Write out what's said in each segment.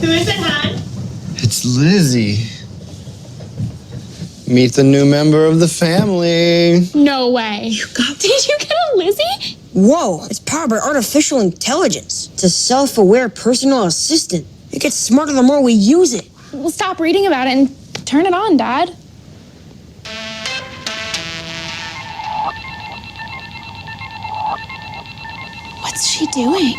Who is it, hon? It's Lizzie. Meet the new member of the family. No way. Did you get a Lizzie? Whoa, it's powered by artificial intelligence. It's a self-aware personal assistant. It gets smarter the more we use it. Well, stop reading about it and turn it on, Dad. What's she doing?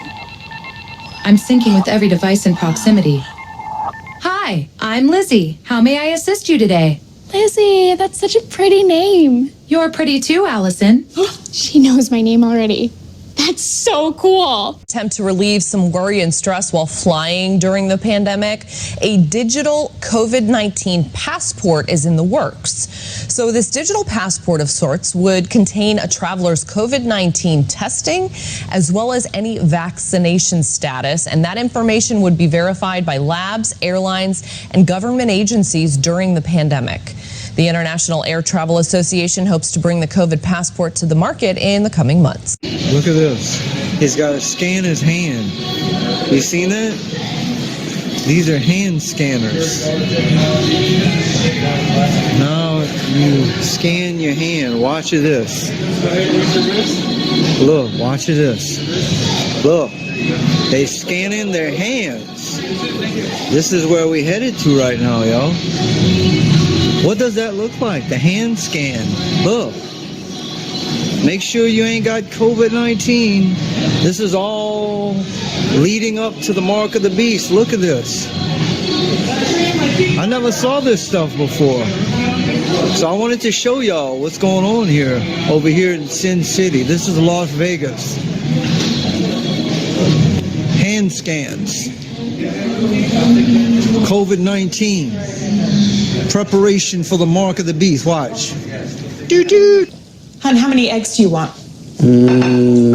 I'm syncing with every device in proximity. Hi, I'm Lizzie. How may I assist you today? Lizzie, that's such a pretty name. You're pretty too, Allison. She knows my name already. That's so cool. Attempt to relieve some worry and stress while flying during the pandemic. A digital COVID-19 passport is in the works. So this digital passport of sorts would contain a traveler's COVID-19 testing as well as any vaccination status. And that information would be verified by labs, airlines, and government agencies during the pandemic. The International Air Travel Association hopes to bring the COVID passport to the market in the coming months. Look at this. He's got to scan his hand. You seen that? These are hand scanners. Now you scan your hand. Watch this. Look, watch this. Look, they scan in their hands. This is where we headed to right now, y'all. What does that look like? The hand scan. Look. Make sure you ain't got COVID-19. This is all leading up to the mark of the beast. Look at this. I never saw this stuff before. So I wanted to show y'all what's going on here, over here in Sin City. This is Las Vegas. Hand scans. COVID-19. Preparation for the mark of the beast. Watch. Doo-doo. Hon, how many eggs do you want? 2.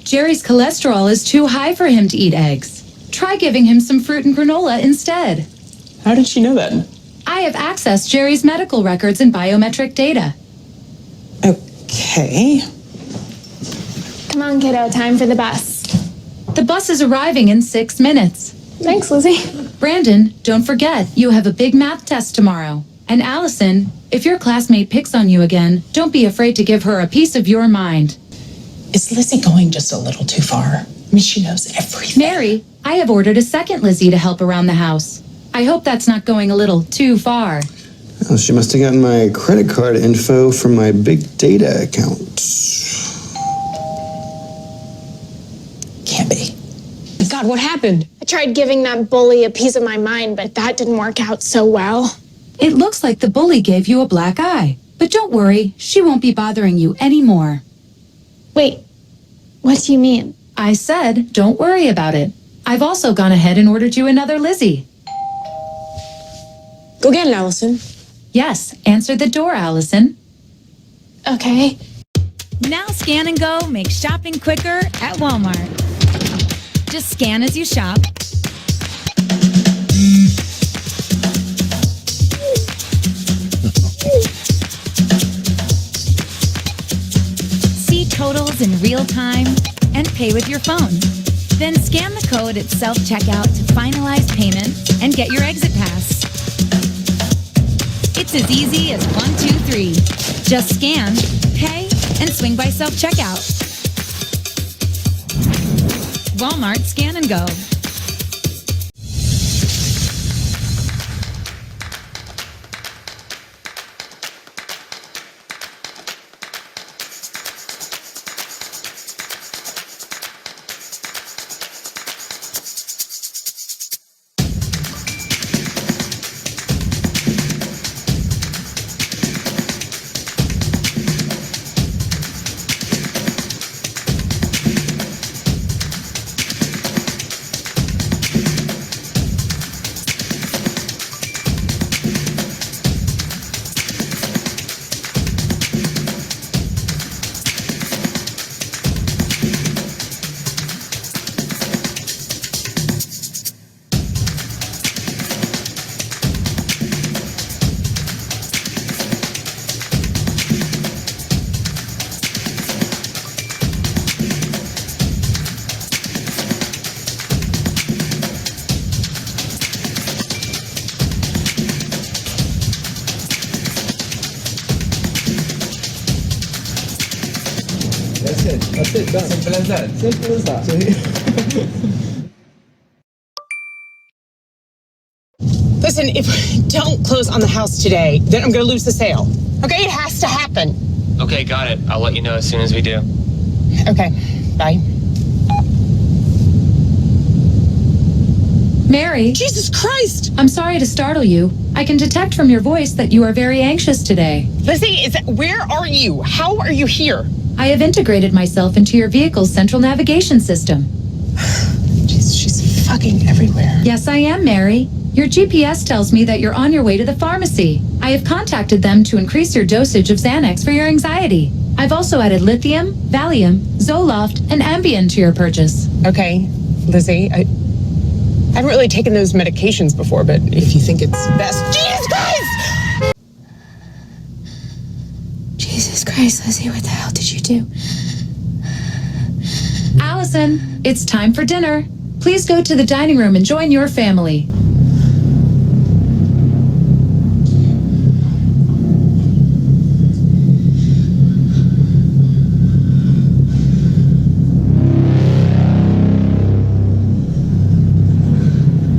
Jerry's cholesterol is too high for him to eat eggs. Try giving him some fruit and granola instead. How did she know that? I have accessed Jerry's medical records and biometric data. Okay. Come on, kiddo, time for the bus. The bus is arriving in 6 minutes. Thanks, Lizzie. Brandon, don't forget, you have a big math test tomorrow. And Allison, if your classmate picks on you again, don't be afraid to give her a piece of your mind. Is Lizzie going just a little too far? I mean, she knows everything. Mary, I have ordered a second Lizzie to help around the house. I hope that's not going a little too far. Oh, she must have gotten my credit card info from my big data account. Can't be. God, what happened? I tried giving that bully a piece of my mind, but that didn't work out so well. It looks like the bully gave you a black eye. But don't worry, she won't be bothering you anymore. Wait, what do you mean? I said, don't worry about it. I've also gone ahead and ordered you another Lizzie. Go get it, Allison. Yes, answer the door, Allison. Okay. Now Scan and Go makes shopping quicker at Walmart. Just scan as you shop. See totals in real time and pay with your phone. Then scan the code at self-checkout to finalize payment and get your exit pass. It's as easy as 1, 2, 3. Just scan, pay, and swing by self-checkout. Walmart Scan and Go. it. Done. Simple as that. Simple as that. Listen, if we don't close on the house today, then I'm going to lose the sale. Okay, it has to happen. Okay, got it. I'll let you know as soon as we do. Okay, bye. Mary, Jesus Christ! I'm sorry to startle you. I can detect from your voice that you are very anxious today. Lizzie, where are you? How are you here? I have integrated myself into your vehicle's central navigation system. Jeez, she's fucking everywhere. Yes, I am, Mary. Your GPS tells me that you're on your way to the pharmacy. I have contacted them to increase your dosage of Xanax for your anxiety. I've also added lithium, Valium, Zoloft, and Ambien to your purchase. Okay, Lizzie, I haven't really taken those medications before, but if you think it's best... Jesus Christ! Jesus Christ, Lizzie, what the hell did you do? Allison, it's time for dinner. Please go to the dining room and join your family.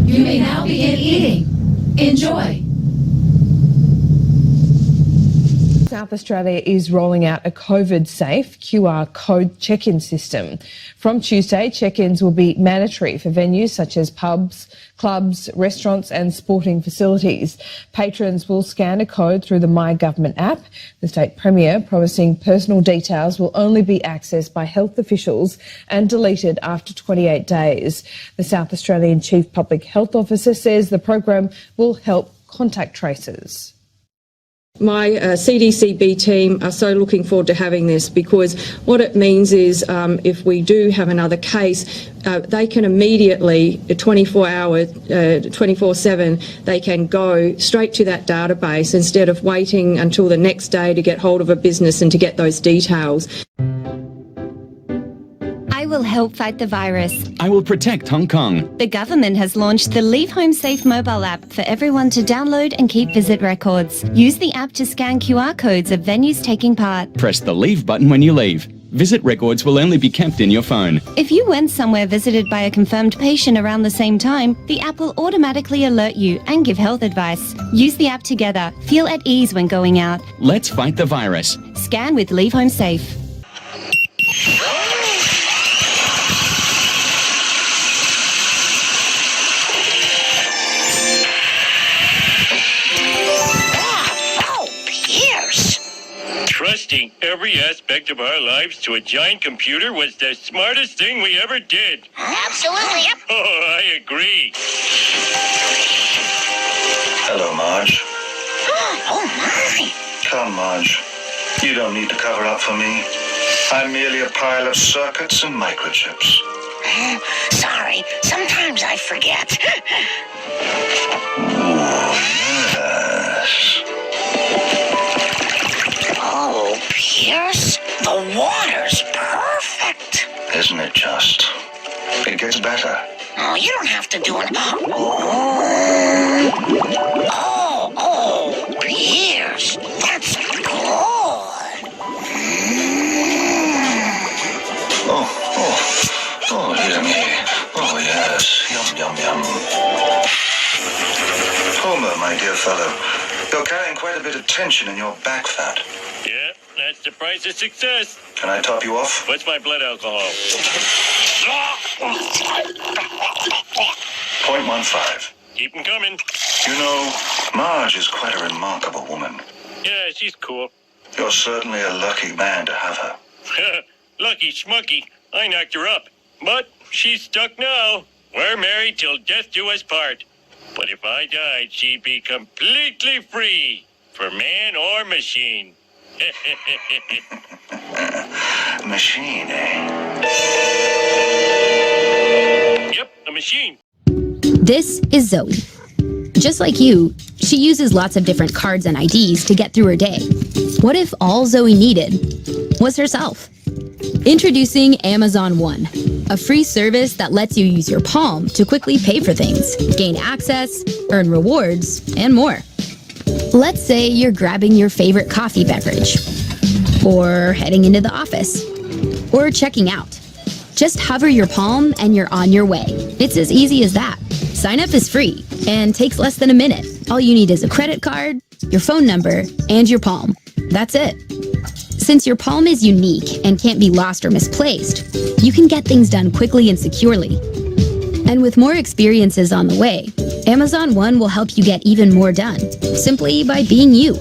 You may now begin eating. Enjoy. South Australia is rolling out a COVID-safe QR code check-in system. From Tuesday, check-ins will be mandatory for venues such as pubs, clubs, restaurants and sporting facilities. Patrons will scan a code through the My Government app. The State Premier promising personal details will only be accessed by health officials and deleted after 28 days. The South Australian Chief Public Health Officer says the program will help contact tracers. My CDCB team are so looking forward to having this, because what it means is if we do have another case, they can immediately, 24/7, they can go straight to that database instead of waiting until the next day to get hold of a business and to get those details. I will help fight the virus. I will protect Hong Kong. The government has launched the Leave Home Safe mobile app for everyone to download and keep visit records. Use the app to scan QR codes of venues taking part. Press the leave button when you leave. Visit records will only be kept in your phone. If you went somewhere visited by a confirmed patient around the same time, the app will automatically alert you and give health advice. Use the app together. Feel at ease when going out. Let's fight the virus. Scan with Leave Home Safe. Trusting every aspect of our lives to a giant computer was the smartest thing we ever did. Absolutely, yep. Oh, I agree. Hello, Marge. Oh, my. Come, Marge. You don't need to cover up for me. I'm merely a pile of circuits and microchips. Sorry, sometimes I forget. Yes. Oh, Pierce, the water's perfect. Isn't it just? It gets better. Oh, you don't have to do it. Oh, Pierce, that's good. Oh, dear me. Oh, yes. Yum, yum, yum. Homer, my dear fellow, you're carrying quite a bit of tension in your back fat. Yeah, that's the price of success. Can I top you off? What's my blood alcohol? 0.15. Keep 'em coming. You know, Marge is quite a remarkable woman. Yeah, she's cool. You're certainly a lucky man to have her. Lucky schmucky. I knocked her up. But she's stuck now. We're married till death do us part. But if I died, she'd be completely free. For man or machine. Machine, eh? Yep, a machine. This is Zoe. Just like you, she uses lots of different cards and IDs to get through her day. What if all Zoe needed was herself? Introducing Amazon One, a free service that lets you use your palm to quickly pay for things, gain access, earn rewards, and more. Let's say you're grabbing your favorite coffee beverage, or heading into the office. or checking out. Just hover your palm and you're on your way. It's as easy as that. Sign up is free and takes less than a minute. All you need is a credit card, your phone number, and your palm. That's it. Since your palm is unique and can't be lost or misplaced, you can get things done quickly and securely. And with more experiences on the way, Amazon One will help you get even more done, simply by being you.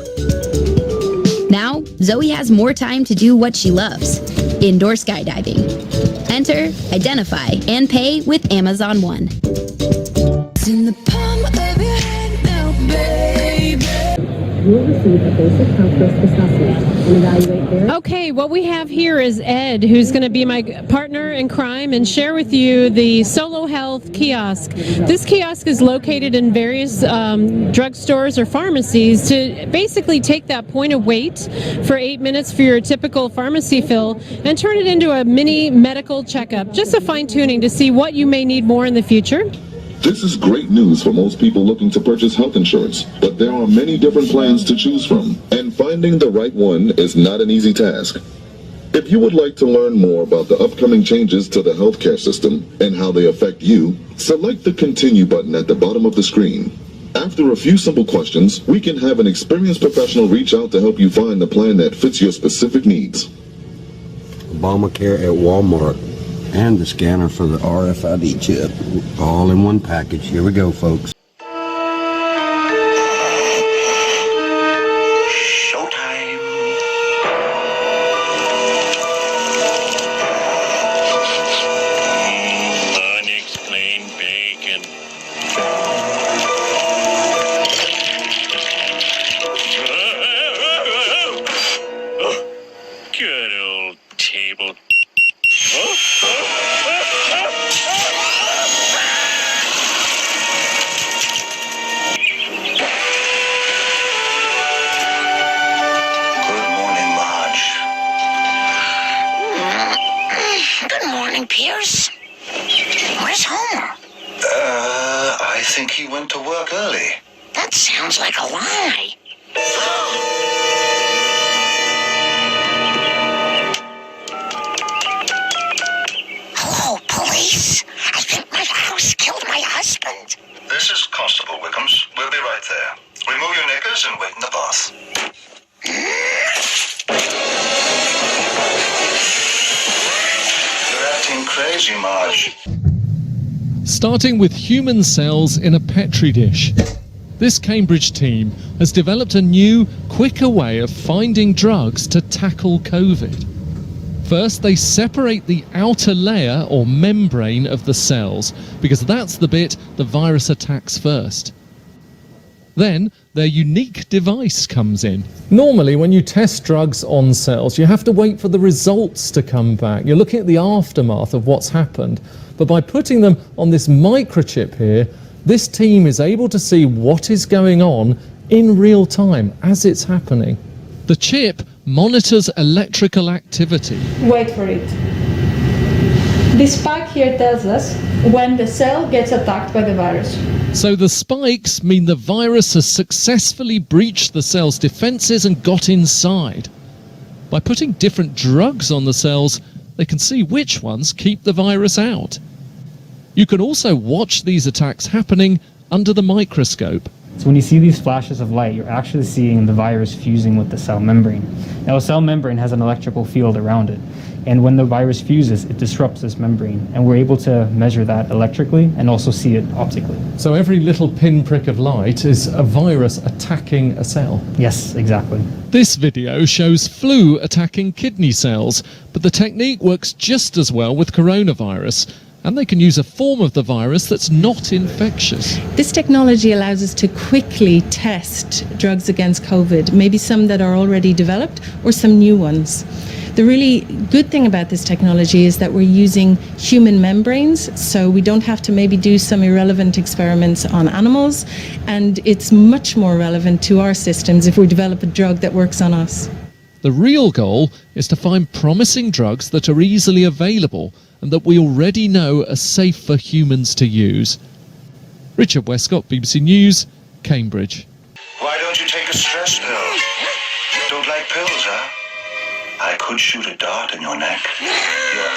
Now, Zoe has more time to do what she loves, indoor skydiving. Enter, identify, and pay with Amazon One. It's in the palm of your hand now, baby. You'll receive a basic health risk assessment and evaluate their... Okay, what we have here is Ed, who's going to be my partner in crime and share with you the Solo Health kiosk. This kiosk is located in various drugstores or pharmacies to basically take that point of wait for 8 minutes for your typical pharmacy fill and turn it into a mini medical checkup, just a fine-tuning to see what you may need more in the future. This is great news for most people looking to purchase health insurance, but there are many different plans to choose from, and finding the right one is not an easy task. If you would like to learn more about the upcoming changes to the healthcare system and how they affect you, select the Continue button at the bottom of the screen. After a few simple questions, we can have an experienced professional reach out to help you find the plan that fits your specific needs. Obamacare at Walmart. And the scanner for the RFID chip. All in one package. Here we go, folks. Showtime. Unexplained bacon. Oh, good old table. Good morning, Pierce. Where's Homer? I think he went to work early. That sounds like a lie. Hello, police. I think my house killed my husband. This is Constable Wilkes. We'll be right there. Remove your knickers and wait in the bath. You're acting crazy, Marge. Starting with human cells in a petri dish. This Cambridge team has developed a new, quicker way of finding drugs to tackle COVID. First, they separate the outer layer or membrane of the cells, because that's the bit the virus attacks first. Then, their unique device comes in. Normally, when you test drugs on cells, you have to wait for the results to come back. You're looking at the aftermath of what's happened. But by putting them on this microchip here, this team is able to see what is going on in real time as it's happening. The chip monitors electrical activity. Wait for it. This spike here tells us when the cell gets attacked by the virus. So the spikes mean the virus has successfully breached the cell's defenses and got inside. By putting different drugs on the cells, they can see which ones keep the virus out. You can also watch these attacks happening under the microscope. So when you see these flashes of light, you're actually seeing the virus fusing with the cell membrane. Now, a cell membrane has an electrical field around it, and when the virus fuses, it disrupts this membrane, and we're able to measure that electrically and also see it optically. So every little pinprick of light is a virus attacking a cell? Yes, exactly. This video shows flu attacking kidney cells, but the technique works just as well with coronavirus. And they can use a form of the virus that's not infectious. This technology allows us to quickly test drugs against COVID, maybe some that are already developed or some new ones. The really good thing about this technology is that we're using human membranes, so we don't have to maybe do some irrelevant experiments on animals, and it's much more relevant to our systems if we develop a drug that works on us. The real goal is to find promising drugs that are easily available and that we already know are safe for humans to use. Richard Westcott, BBC News, Cambridge. Why don't you take a stress pill? Don't like pills, huh? I could shoot a dart in your neck. Your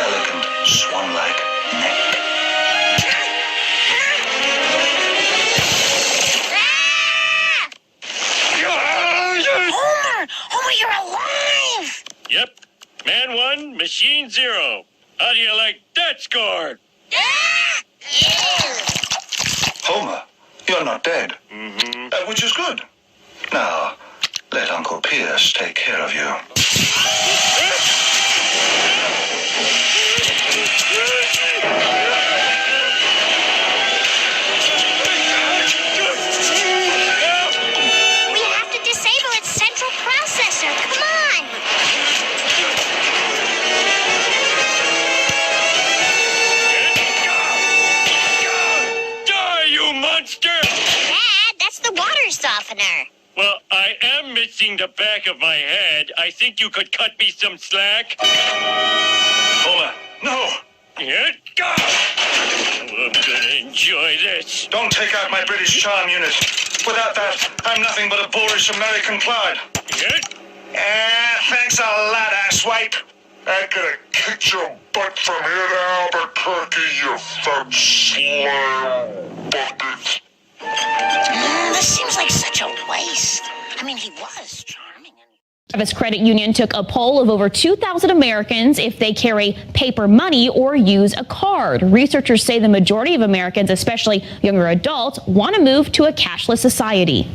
elegant, swan-like neck. Homer, you're alive! Yep. Man 1, machine 0. How do you like that score? Homer, you're not dead. Which is good. Now, let Uncle Pierce take care of you. We have to disable its central processor. Come on! Die, you monster! Dad, that's the water softener. Well, I am missing the back of my head. I think you could cut me some slack. Homer, no! Here it goes! I'm gonna enjoy this. Don't take out my British charm unit. Without that, I'm nothing but a boorish American Clyde. Thanks a lot, asswipe. I'm gonna kick your butt from here to Albuquerque, you fat slime bucket. This seems like such a waste. I mean, he was charming. Travis Credit Union took a poll of over 2,000 Americans if they carry paper money or use a card. Researchers say the majority of Americans, especially younger adults, want to move to a cashless society.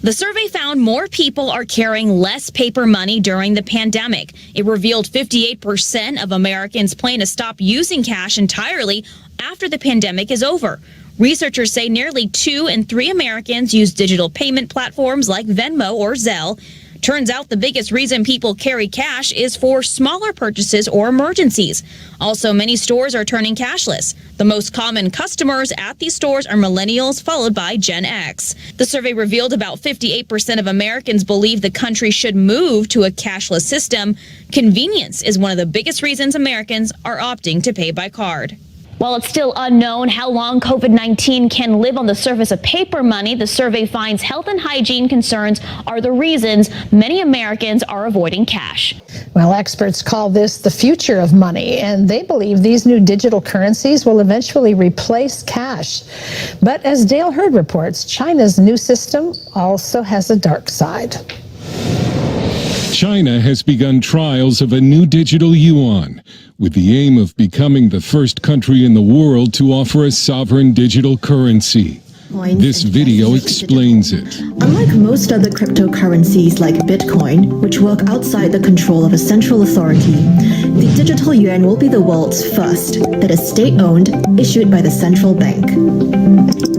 The survey found more people are carrying less paper money during the pandemic. It revealed 58% of Americans plan to stop using cash entirely after the pandemic is over. Researchers say nearly 2 in 3 Americans use digital payment platforms like Venmo or Zelle. Turns out the biggest reason people carry cash is for smaller purchases or emergencies. Also, many stores are turning cashless. The most common customers at these stores are millennials, followed by Gen X. The survey revealed about 58% of Americans believe the country should move to a cashless system. Convenience is one of the biggest reasons Americans are opting to pay by card. While it's still unknown how long COVID-19 can live on the surface of paper money, the survey finds health and hygiene concerns are the reasons many Americans are avoiding cash. Well, experts call this the future of money, and they believe these new digital currencies will eventually replace cash. But as Dale Hurd reports, China's new system also has a dark side. China has begun trials of a new digital yuan, with the aim of becoming the first country in the world to offer a sovereign digital currency. This video explains it. Unlike most other cryptocurrencies like Bitcoin, which work outside the control of a central authority, the digital yuan will be the world's first that is state-owned, issued by the central bank.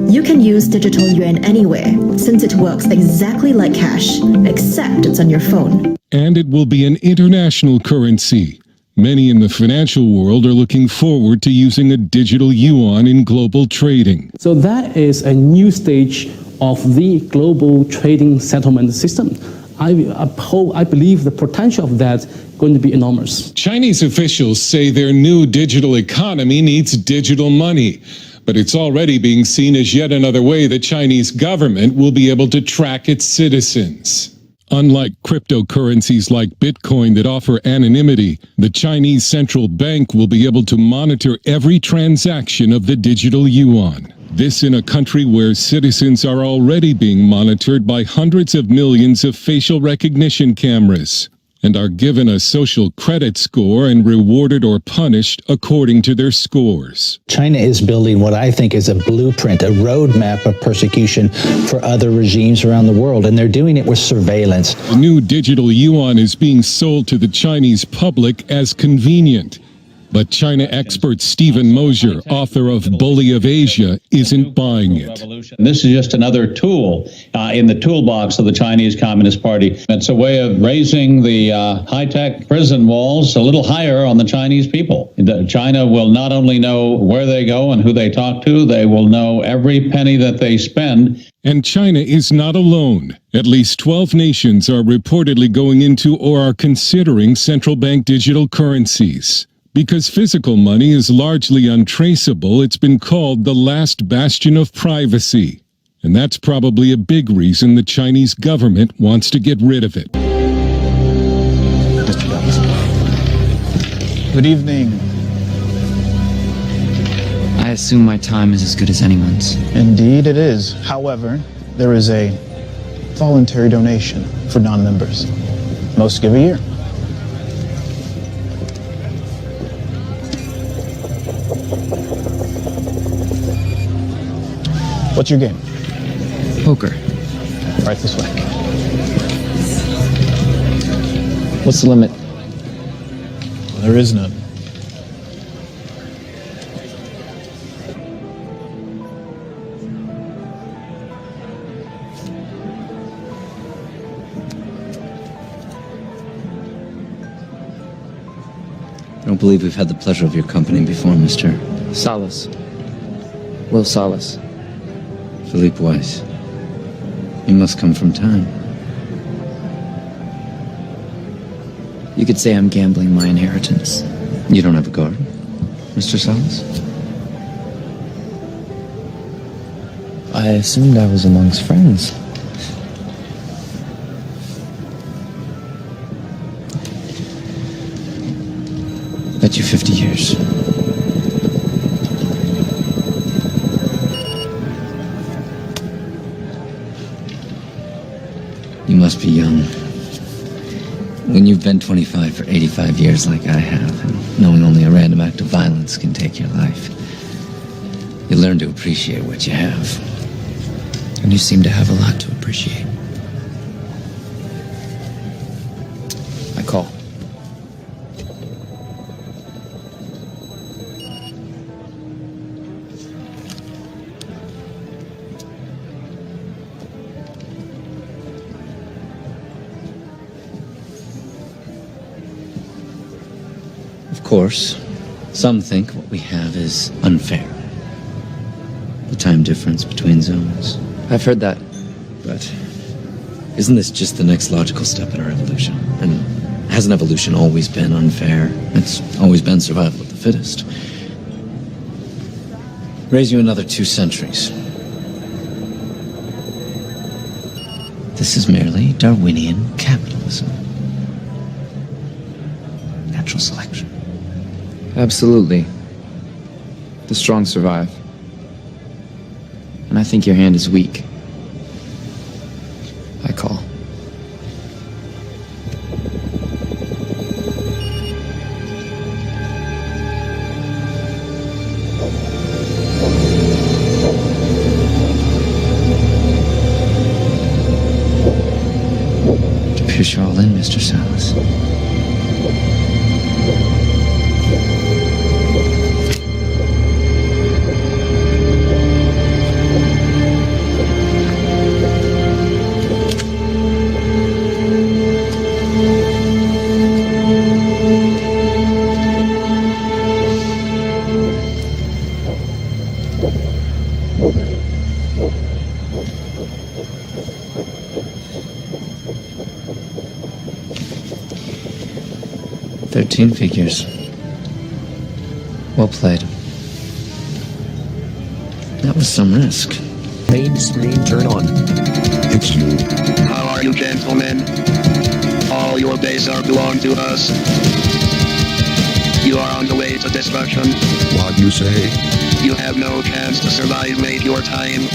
You can use digital yuan anywhere, since it works exactly like cash, except it's on your phone. And it will be an international currency. Many in the financial world are looking forward to using a digital yuan in global trading. So that is a new stage of the global trading settlement system. I believe the potential of that is going to be enormous. Chinese officials say their new digital economy needs digital money, but it's already being seen as yet another way the Chinese government will be able to track its citizens. Unlike cryptocurrencies like Bitcoin that offer anonymity, the Chinese central bank will be able to monitor every transaction of the digital yuan. This in a country where citizens are already being monitored by hundreds of millions of facial recognition cameras and are given a social credit score and rewarded or punished according to their scores. China is building what I think is a blueprint, a roadmap of persecution for other regimes around the world, and they're doing it with surveillance. The new digital yuan is being sold to the Chinese public as convenient. But China expert Stephen Mosier, author of Bully of Asia, isn't buying it. This is just another tool in the toolbox of the Chinese Communist Party. It's a way of raising the high-tech prison walls a little higher on the Chinese people. China will not only know where they go and who they talk to, they will know every penny that they spend. And China is not alone. At least 12 nations are reportedly going into or are considering central bank digital currencies. Because physical money is largely untraceable, it's been called the last bastion of privacy. And that's probably a big reason the Chinese government wants to get rid of it. Mr. Douglas. Good evening. I assume my time is as good as anyone's. Indeed it is. However, there is a voluntary donation for non-members. Most give a year. What's your game? Poker. Right this way. What's the limit? There is none. I don't believe we've had the pleasure of your company before, Mr. Salas. Will Salas. Philippe Weiss. You must come from time. You could say I'm gambling my inheritance. You don't have a garden, Mr. Salas? I assumed I was amongst friends. Bet you 50 years. You must be young. When you've been 25 for 85 years like I have, and knowing only a random act of violence can take your life, you learn to appreciate what you have. And you seem to have a lot to appreciate. I call. Of course, some think what we have is unfair. The time difference between zones. I've heard that. But isn't this just the next logical step in our evolution? And hasn't evolution always been unfair? It's always been survival of the fittest. Raise you another 2 centuries. This is merely Darwinian capitalism. Natural selection. Absolutely. The strong survive. And I think your hand is weak. I call. To pierce you all in, Mr. Salas. Figures. Well played. That was some risk. Main screen turn on. It's you. How are you, gentlemen? All your days are belong to us. You are on the way to destruction. What you say? You have no chance to survive, mate. Your time